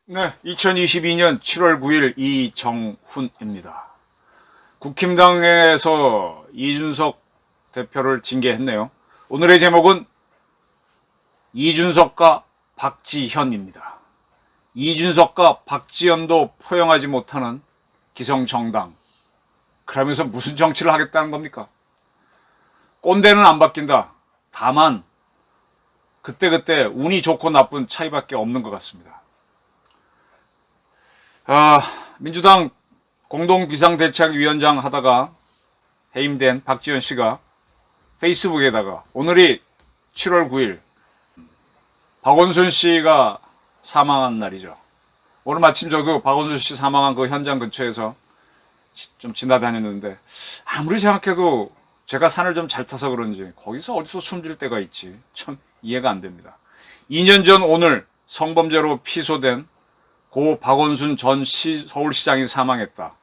네, 2022년 7월 9일 이정훈입니다. 국힘당에서 이준석 대표를 징계했네요. 오늘의 제목은 이준석과 박지현입니다. 이준석과 박지현도 포용하지 못하는 기성정당. 그러면서 무슨 정치를 하겠다는 겁니까? 꼰대는 안 바뀐다. 다만 그때그때 운이 좋고 나쁜 차이밖에 없는 것 같습니다. 민주당 공동비상대책위원장 하다가 해임된 박지원 씨가 페이스북에다가 오늘이 7월 9일 박원순 씨가 사망한 날이죠. 오늘 마침 저도 박원순 씨 사망한 그 현장 근처에서 좀 지나다녔는데 아무리 생각해도 제가 산을 좀 잘 타서 그런지 거기서 어디서 숨질 때가 있지. 참 이해가 안 됩니다. 2년 전 오늘 성범죄로 피소된 고 박원순 전 서울시장이 사망했다.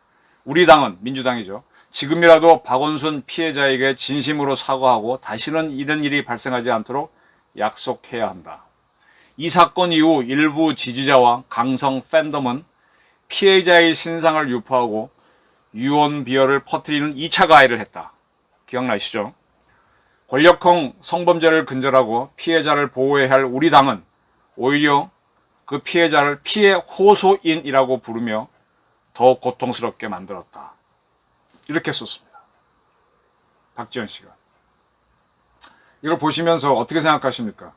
우리 당은 민주당이죠. 지금이라도 박원순 피해자에게 진심으로 사과하고 다시는 이런 일이 발생하지 않도록 약속해야 한다. 이 사건 이후 일부 지지자와 강성 팬덤은 피해자의 신상을 유포하고 유언 비어를 퍼뜨리는 2차 가해를 했다. 기억나시죠? 권력형 성범죄를 근절하고 피해자를 보호해야 할 우리 당은 오히려 그 피해자를 피해 호소인이라고 부르며 더 고통스럽게 만들었다. 이렇게 썼습니다. 박지원 씨가. 이걸 보시면서 어떻게 생각하십니까?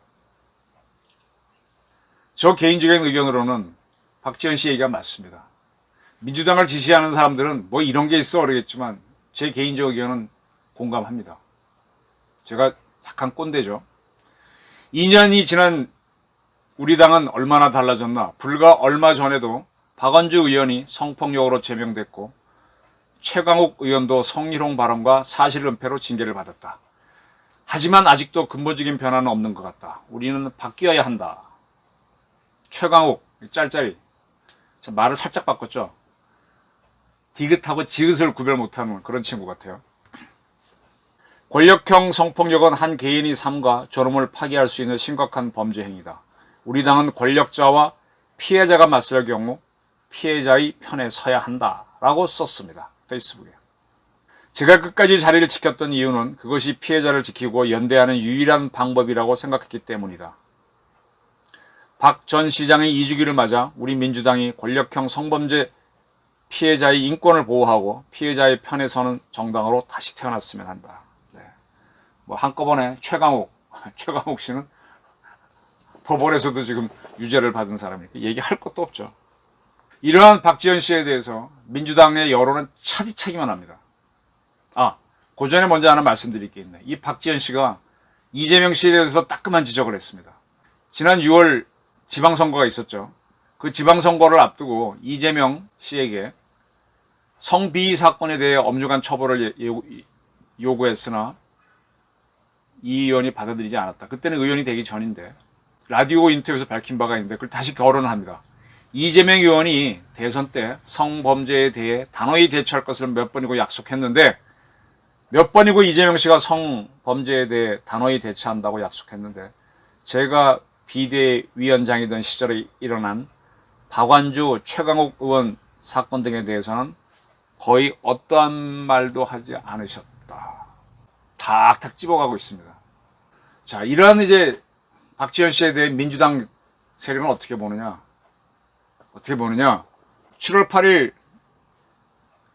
저 개인적인 의견으로는 박지원 씨 얘기가 맞습니다. 민주당을 지지하는 사람들은 뭐 이런 게 있어 그러겠지만 제 개인적 의견은 공감합니다. 제가 약간 꼰대죠. 2년이 지난 우리 당은 얼마나 달라졌나. 불과 얼마 전에도 박원주 의원이 성폭력으로 제명됐고 최강욱 의원도 성희롱 발언과 사실은폐로 징계를 받았다. 하지만 아직도 근본적인 변화는 없는 것 같다. 우리는 바뀌어야 한다. 최강욱 짤짤이 말을 살짝 바꿨죠. 디귿하고 지읒을 구별 못하는 그런 친구 같아요. 권력형 성폭력은 한 개인의 삶과 존엄을 파괴할 수 있는 심각한 범죄 행위다. 우리 당은 권력자와 피해자가 맞설 경우 피해자의 편에 서야 한다라고 썼습니다. 페이스북에. 제가 끝까지 자리를 지켰던 이유는 그것이 피해자를 지키고 연대하는 유일한 방법이라고 생각했기 때문이다. 박 전 시장의 2주기를 맞아 우리 민주당이 권력형 성범죄 피해자의 인권을 보호하고 피해자의 편에 서는 정당으로 다시 태어났으면 한다. 네. 뭐 한꺼번에 최강욱 씨는 법원에서도 지금 유죄를 받은 사람이니까 얘기할 것도 없죠. 이러한 박지원 씨에 대해서 민주당의 여론은 차디차기만 합니다. 그 전에 먼저 하나 말씀드릴 게 있네. 이 박지원 씨가 이재명 씨에 대해서 따끔한 지적을 했습니다. 지난 6월 지방선거가 있었죠. 그 지방선거를 앞두고 이재명 씨에게 성비위 사건에 대해 엄중한 처벌을 요구했으나 이 의원이 받아들이지 않았다. 그때는 의원이 되기 전인데 라디오 인터뷰에서 밝힌 바가 있는데 그걸 다시 거론을 합니다. 이재명 의원이 대선 때 성범죄에 대해 단호히 대처할 것을 몇 번이고 약속했는데 몇 번이고 이재명 씨가 성범죄에 대해 단호히 대처한다고 약속했는데 제가 비대위원장이던 시절에 일어난 박완주, 최강욱 의원 사건 등에 대해서는 거의 어떠한 말도 하지 않으셨다. 탁탁 집어가고 있습니다. 자, 이러한 이제 박지원 씨에 대해 민주당 세력은 어떻게 보느냐? 7월 8일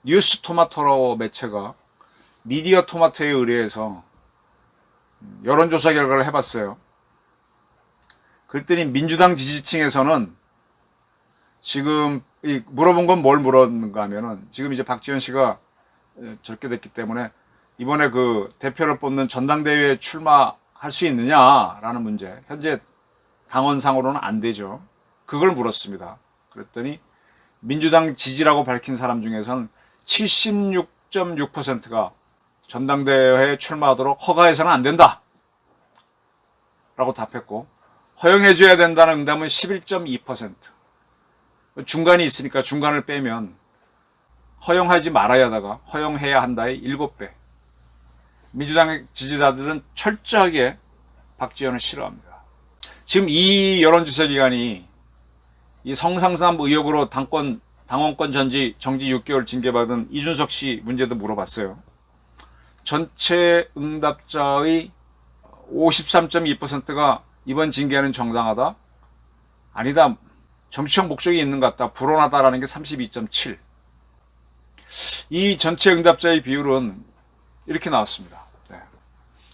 뉴스 토마토로 매체가 미디어 토마토에 의뢰해서 여론조사 결과를 해봤어요. 그랬더니 민주당 지지층에서는 지금 물어본 건 뭘 물었는가 하면은 지금 이제 박지원 씨가 적게 됐기 때문에 이번에 그 대표를 뽑는 전당대회에 출마할 수 있느냐라는 문제. 현재 당원상으로는 안 되죠. 그걸 물었습니다. 그랬더니 민주당 지지라고 밝힌 사람 중에서는 76.6%가 전당대회에 출마하도록 허가해서는 안 된다 라고 답했고 허용해줘야 된다는 응답은 11.2%. 중간이 있으니까 중간을 빼면 허용하지 말아야 하다가 허용해야 한다의 7배. 민주당 지지자들은 철저하게 박지원을 싫어합니다. 지금 이 여론조사 기관이 이 성상남 의혹으로 당원권 정지 6개월 징계받은 이준석 씨 문제도 물어봤어요. 전체 응답자의 53.2%가 이번 징계는 정당하다? 아니다. 정치적 목적이 있는 것 같다. 불온하다라는 게 32.7. 이 전체 응답자의 비율은 이렇게 나왔습니다. 네.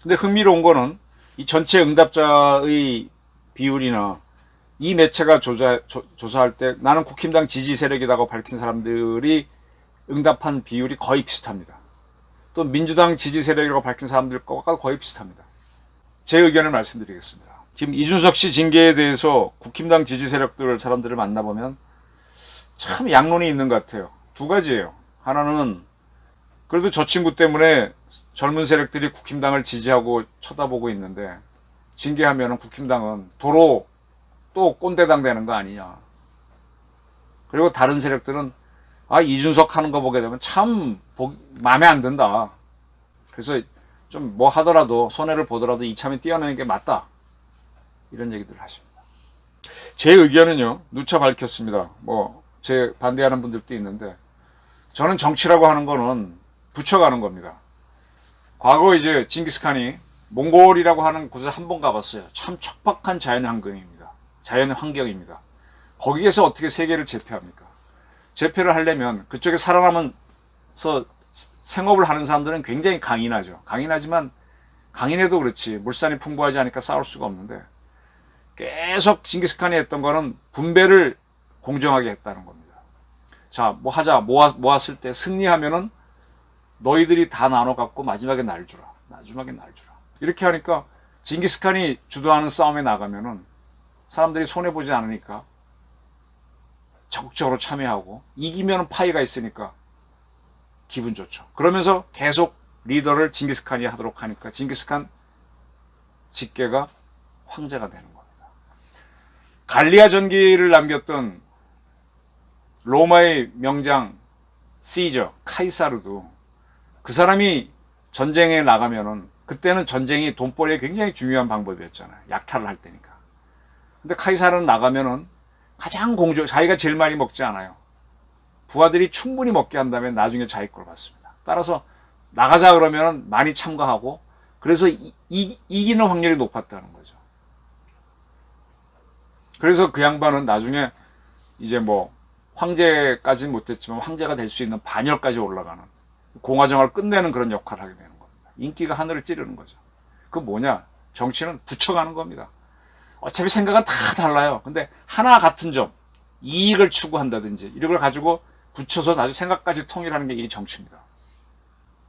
근데 흥미로운 거는 이 전체 응답자의 비율이나 이 매체가 조사할 때 나는 국힘당 지지 세력이라고 밝힌 사람들이 응답한 비율이 거의 비슷합니다. 또 민주당 지지 세력이라고 밝힌 사람들과 거의 비슷합니다. 제 의견을 말씀드리겠습니다. 지금 이준석 씨 징계에 대해서 국힘당 지지 세력들 사람들을 만나보면 참 양론이 있는 것 같아요. 두 가지예요. 하나는 그래도 저 친구 때문에 젊은 세력들이 국힘당을 지지하고 쳐다보고 있는데 징계하면 국힘당은 도로 또 꼰대당 되는 거 아니냐. 그리고 다른 세력들은 이준석 하는 거 보게 되면 참 마음에 안 든다. 그래서 좀 뭐 하더라도 손해를 보더라도 이참에 뛰어내는 게 맞다. 이런 얘기들을 하십니다. 제 의견은요. 누차 밝혔습니다. 제 반대하는 분들도 있는데 저는 정치라고 하는 거는 붙여가는 겁니다. 과거 이제 징기스칸이 몽골이라고 하는 곳에 한 번 가봤어요. 참 척박한 자연환경입니다. 거기에서 어떻게 세계를 제패합니까? 제패를 하려면 그쪽에 살아남아서 생업을 하는 사람들은 굉장히 강인하죠. 강인하지만 강인해도 그렇지 물산이 풍부하지 않으니까 싸울 수가 없는데 계속 징기스칸이 했던 거는 분배를 공정하게 했다는 겁니다. 자, 뭐 하자 모았을 때 승리하면은 너희들이 다 나눠 갖고 마지막에 날 주라. 이렇게 하니까 징기스칸이 주도하는 싸움에 나가면은 사람들이 손해보지 않으니까 적극적으로 참여하고 이기면 파이가 있으니까 기분 좋죠. 그러면서 계속 리더를 징기스칸이 하도록 하니까 징기스칸 직계가 황제가 되는 겁니다. 갈리아 전기를 남겼던 로마의 명장 시저, 카이사르도 그 사람이 전쟁에 나가면은 그때는 전쟁이 돈벌이에 굉장히 중요한 방법이었잖아요. 약탈을 할 때니까. 근데 카이사르는 나가면은 가장 자기가 제일 많이 먹지 않아요. 부하들이 충분히 먹게 한 다음에 나중에 자기 걸 받습니다. 따라서 나가자 그러면 많이 참가하고 그래서 이기는 확률이 높았다는 거죠. 그래서 그 양반은 나중에 이제 황제까지는 못했지만 황제가 될 수 있는 반열까지 올라가는 공화정을 끝내는 그런 역할을 하게 되는 겁니다. 인기가 하늘을 찌르는 거죠. 그 뭐냐? 정치는 붙여가는 겁니다. 어차피 생각은 다 달라요. 근데 하나 같은 점, 이익을 추구한다든지 이런 걸 가지고 붙여서 나중에 생각까지 통일하는 게 이 정치입니다.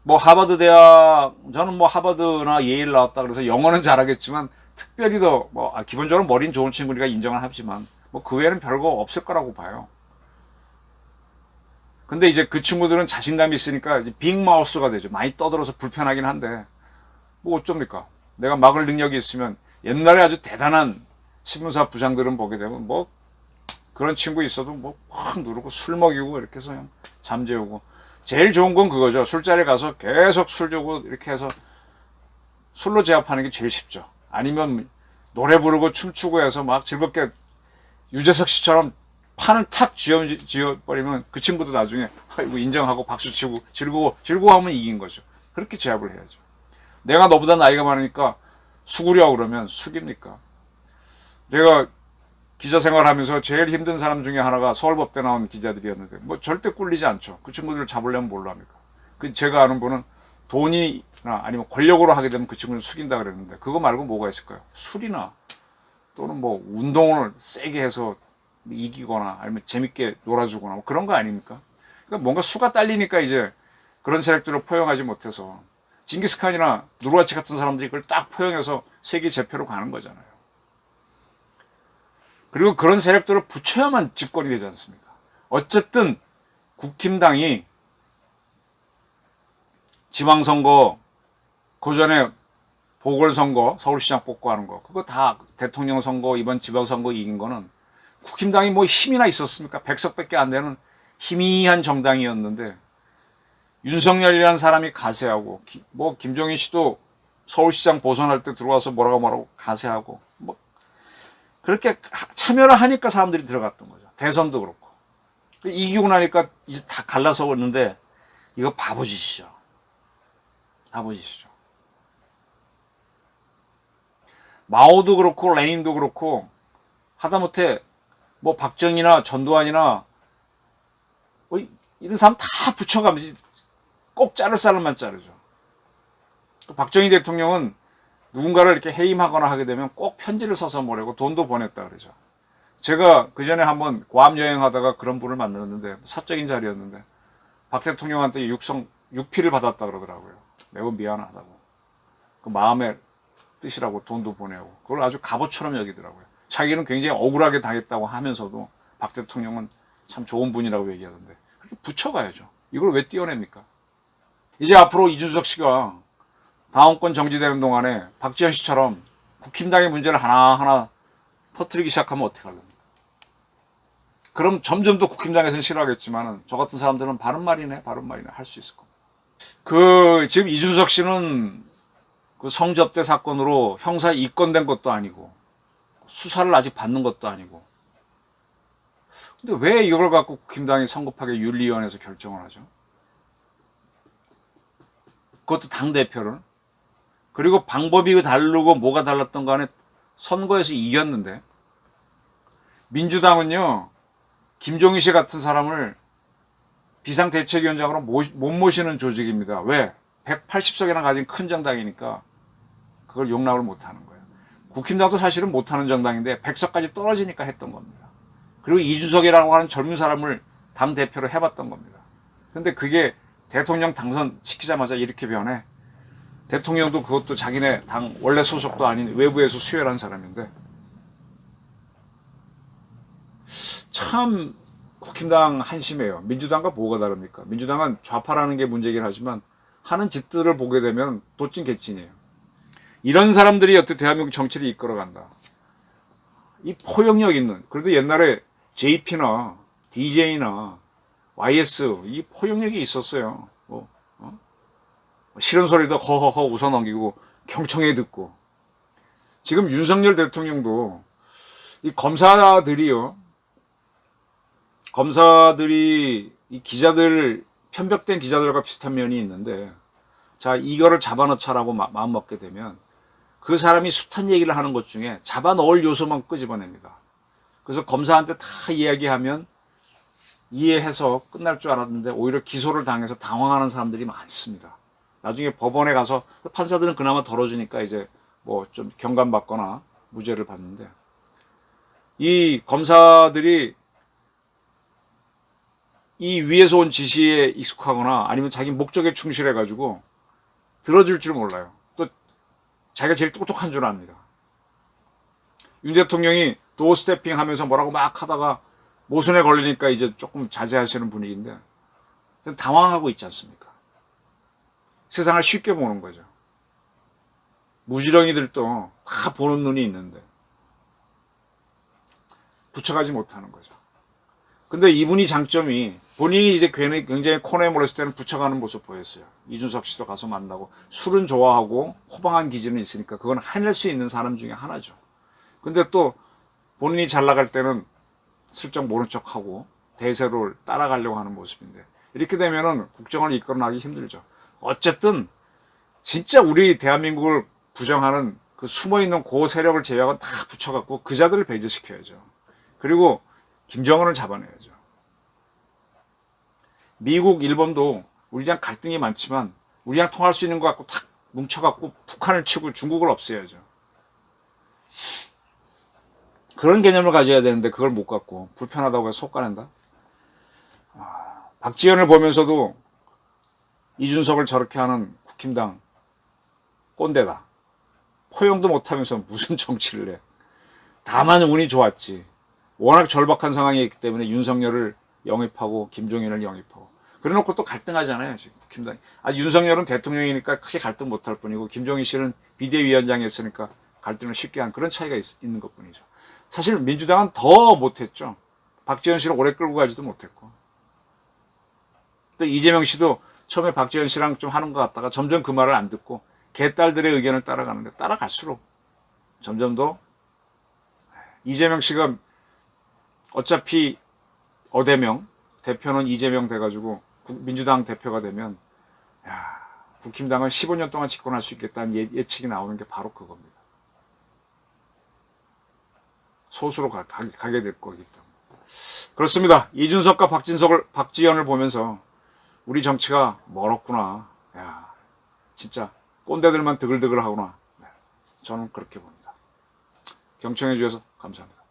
하버드 대학, 저는 하버드나 예일 나왔다 그래서 영어는 잘하겠지만 특별히 더 기본적으로 머리는 좋은 친구니까 인정을 하지만 그 외에는 별거 없을 거라고 봐요. 근데 이제 그 친구들은 자신감이 있으니까 빅마우스가 되죠. 많이 떠들어서 불편하긴 한데 어쩝니까? 내가 막을 능력이 있으면 옛날에 아주 대단한 신문사 부장들은 보게 되면 그런 친구 있어도 확 누르고 술 먹이고 이렇게 해서 그냥 잠재우고 제일 좋은 건 그거죠. 술자리에 가서 계속 술 주고 이렇게 해서 술로 제압하는 게 제일 쉽죠. 아니면 노래 부르고 춤추고 해서 막 즐겁게 유재석 씨처럼 판을 탁 쥐어버리면 그 친구도 나중에 인정하고 박수치고 즐거워하면 이긴 거죠. 그렇게 제압을 해야죠. 내가 너보다 나이가 많으니까 수구려고 그러면 숙입니까? 제가 기자 생활하면서 제일 힘든 사람 중에 하나가 서울법대 나온 기자들이었는데 절대 꿀리지 않죠. 그 친구들을 잡으려면 뭘로 합니까? 제가 아는 분은 돈이나 아니면 권력으로 하게 되면 그 친구는 숙인다 그랬는데 그거 말고 뭐가 있을까요? 술이나 또는 운동을 세게 해서 이기거나 아니면 재밌게 놀아주거나 그런 거 아닙니까? 그러니까 뭔가 수가 딸리니까 이제 그런 세력들을 포용하지 못해서 징기스칸이나 누르아치 같은 사람들이 그걸 딱 포용해서 세계 제패로 가는 거잖아요. 그리고 그런 세력들을 붙여야만 집권이 되지 않습니까? 어쨌든 국힘당이 지방선거, 그 전에 보궐선거, 서울시장 뽑고 하는 거 그거 다 대통령 선거, 이번 지방선거 이긴 거는 국힘당이 힘이나 있었습니까? 100석밖에 안 되는 희미한 정당이었는데 윤석열이라는 사람이 가세하고 뭐 김종인 씨도 서울시장 보선할 때 들어와서 뭐라고 가세하고 뭐 그렇게 참여를 하니까 사람들이 들어갔던 거죠. 대선도 그렇고. 이기고 나니까 이제 다 갈라서 오는데 이거 바보짓이죠. 바보짓이죠. 마오도 그렇고 레닌도 그렇고 하다못해 뭐 박정희나 전두환이나 뭐 이런 사람 다 붙여가면서 꼭 자를 사람만 자르죠. 박정희 대통령은 누군가를 이렇게 해임하거나 하게 되면 꼭 편지를 써서 보내고 돈도 보냈다 그러죠. 제가 그 전에 한번 괌 여행하다가 그런 분을 만났는데 사적인 자리였는데 박 대통령한테 육피를 받았다 그러더라고요. 매우 미안하다고. 그 마음의 뜻이라고 돈도 보내고 그걸 아주 갑옷처럼 여기더라고요. 자기는 굉장히 억울하게 당했다고 하면서도 박 대통령은 참 좋은 분이라고 얘기하던데 그렇게 붙여가야죠. 이걸 왜 띄어냅니까? 이제 앞으로 이준석 씨가 다음권 정지되는 동안에 박지원 씨처럼 국힘당의 문제를 하나하나 터뜨리기 시작하면 어떻게 하려고? 그럼 점점 더 국힘당에서는 싫어하겠지만 저 같은 사람들은 바른말이네 할 수 있을 겁니다. 지금 이준석 씨는 그 성접대 사건으로 형사 입건된 것도 아니고 수사를 아직 받는 것도 아니고 근데 왜 이걸 갖고 국힘당이 성급하게 윤리위원회에서 결정을 하죠? 그것도 당대표를. 그리고 방법이 다르고 뭐가 달랐던 간에 선거에서 이겼는데 민주당은요 김종인 씨 같은 사람을 비상대책위원장으로 못 모시는 조직입니다. 왜? 180석이나 가진 큰 정당이니까 그걸 용납을 못하는 거예요. 국힘당도 사실은 못하는 정당인데 100석까지 떨어지니까 했던 겁니다. 그리고 이준석이라고 하는 젊은 사람을 당대표로 해봤던 겁니다. 근데 그게 대통령 당선시키자마자 이렇게 변해. 대통령도 그것도 자기네 당 원래 소속도 아닌 외부에서 수혈한 사람인데 참 국힘당 한심해요. 민주당과 뭐가 다릅니까? 민주당은 좌파라는 게 문제긴 하지만 하는 짓들을 보게 되면 도찐개찐이에요. 이런 사람들이 어떻게 대한민국 정치를 이끌어간다. 이 포용력 있는 그래도 옛날에 JP나 DJ나 YS 이 포용력이 있었어요. 싫은 소리도 허허허 웃어넘기고 경청해 듣고 지금 윤석열 대통령도 이 검사들이 이 기자들 편벽된 기자들과 비슷한 면이 있는데 자 이거를 잡아넣자라고 마음 먹게 되면 그 사람이 숱한 얘기를 하는 것 중에 잡아넣을 요소만 끄집어냅니다. 그래서 검사한테 다 이야기하면 이해해서 끝날 줄 알았는데 오히려 기소를 당해서 당황하는 사람들이 많습니다. 나중에 법원에 가서 판사들은 그나마 덜어주니까 이제 뭐 좀 경감받거나 무죄를 받는데 이 검사들이 이 위에서 온 지시에 익숙하거나 아니면 자기 목적에 충실해가지고 들어줄 줄 몰라요. 또 자기가 제일 똑똑한 줄 압니다. 윤 대통령이 도어 스태핑 하면서 뭐라고 막 하다가 모순에 걸리니까 이제 조금 자제하시는 분위기인데 당황하고 있지 않습니까? 세상을 쉽게 보는 거죠. 무지렁이들도 다 보는 눈이 있는데 붙여가지 못하는 거죠. 근데 이분이 장점이 본인이 이제 굉장히 코너에 몰렸을 때는 붙여가는 모습 보였어요. 이준석 씨도 가서 만나고 술은 좋아하고 호방한 기질은 있으니까 그건 해낼 수 있는 사람 중에 하나죠. 근데 또 본인이 잘 나갈 때는 슬쩍 모른 척하고 대세를 따라가려고 하는 모습인데 이렇게 되면은 국정을 이끌어나기 힘들죠. 어쨌든 진짜 우리 대한민국을 부정하는 그 숨어있는 고 세력을 제외하고 다 붙여갖고 그 자들을 배제시켜야죠. 그리고 김정은을 잡아내야죠. 미국, 일본도 우리랑 갈등이 많지만 우리랑 통할 수 있는 것 갖고 탁 뭉쳐갖고 북한을 치고 중국을 없애야죠. 그런 개념을 가져야 되는데 그걸 못 갖고 불편하다고 해서 속가낸다? 박지원을 보면서도 이준석을 저렇게 하는 국힘당 꼰대다. 포용도 못하면서 무슨 정치를 해. 다만 운이 좋았지. 워낙 절박한 상황이었기 때문에 윤석열을 영입하고 김종인을 영입하고 그래놓고 또 갈등하잖아요. 지금 국힘당이. 윤석열은 대통령이니까 크게 갈등 못할 뿐이고 김종인 씨는 비대위원장이었으니까 갈등을 쉽게 한 그런 차이가 있는 것뿐이죠. 사실 민주당은 더 못했죠. 박지원 씨를 오래 끌고 가지도 못했고 또 이재명 씨도 처음에 박지원 씨랑 좀 하는 것 같다가 점점 그 말을 안 듣고 개딸들의 의견을 따라가는데 따라갈수록 점점 더 이재명 씨가 어차피 어대명 대표는 이재명 돼가지고 민주당 대표가 되면 국힘당은 15년 동안 집권할 수 있겠다는 예측이 나오는 게 바로 그겁니다. 소수로 가게 될 거기 때문에. 그렇습니다. 이준석과 박지원을 보면서 우리 정치가 멀었구나. 진짜 꼰대들만 드글드글 하구나. 저는 그렇게 봅니다. 경청해 주셔서 감사합니다.